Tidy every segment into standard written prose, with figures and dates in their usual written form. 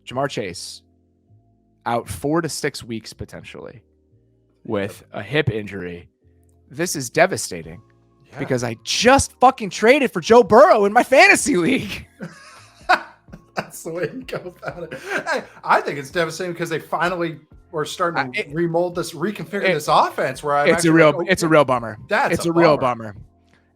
Ja'Marr Chase out 4 to 6 weeks potentially with a hip injury. This is devastating because I just fucking traded for Joe Burrow in my fantasy league. That's the way you go about it. I think it's devastating because they finally were starting to reconfigure this offense. Where it's a real bummer. It's a real bummer.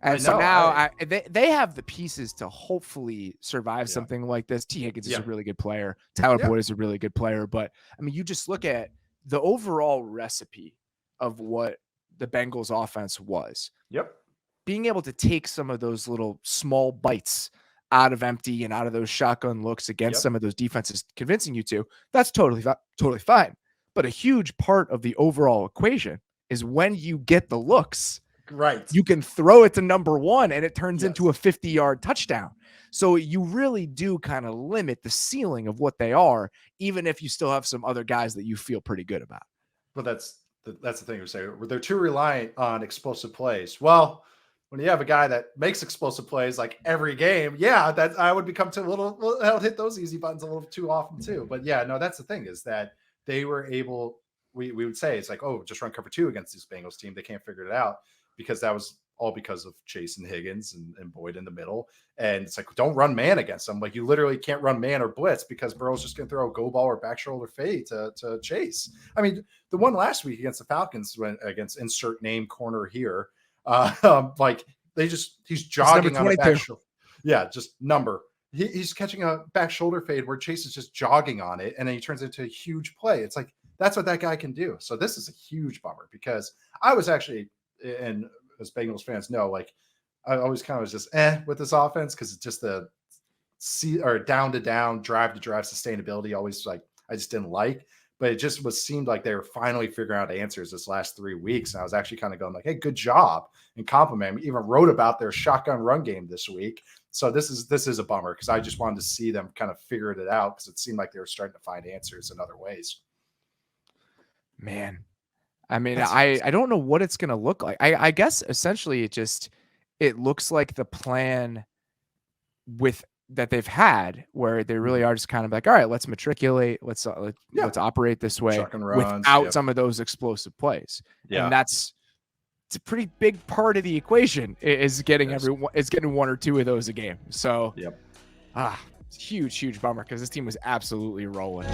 And so now they have the pieces to hopefully survive something like this. T. Higgins is a really good player. Tyler Boyd is a really good player. But, I mean, you just look at the overall recipe of what the Bengals offense was. Yep. Being able to take some of those little small bites out of empty and out of those shotgun looks against some of those defenses convincing you to, that's totally fine. But a huge part of the overall equation is when you get the looks, right, you can throw it to number one and it turns into a 50-yard touchdown. So you really do kind of limit the ceiling of what they are, even if you still have some other guys that you feel pretty good about. Well, that's the thing we say. They're too reliant on explosive plays. Well, when you have a guy that makes explosive plays like every game, that I would become I would hit those easy buttons a little too often too. But that's the thing is that they were able, we would say it's like, oh, just run cover 2 against this Bengals team. They can't figure it out because that was all because of Chase and Higgins and Boyd in the middle. And it's like, don't run man against them. Like you literally can't run man or blitz because Burrow's just going to throw a go ball or back shoulder fade to Chase. I mean, the one last week against the Falcons against insert name corner here, like he's jogging on a back shoulder. Yeah, just number. He's catching a back shoulder fade where Chase is just jogging on it, and then he turns into a huge play. It's like, that's what that guy can do. So this is a huge bummer because I was actually, and as Bengals fans know, like I always kind of was just with this offense because it's just the down to down, drive to drive sustainability. Always like I just didn't like, but it just seemed like they were finally figuring out answers this last 3 weeks. And I was actually kind of going like, hey, good job and compliment. We even wrote about their shotgun run game this week. So this is a bummer because I just wanted to see them kind of figure it out because it seemed like they were starting to find answers in other ways. Man, I mean, I don't know what it's going to look like. I guess essentially it looks like the plan that they've had where they really are just kind of like, all right, let's matriculate. Let's operate this way without some of those explosive plays. Yeah. And it's a pretty big part of the equation is getting getting 1 or 2 of those a game. So it's a huge bummer because this team was absolutely rolling.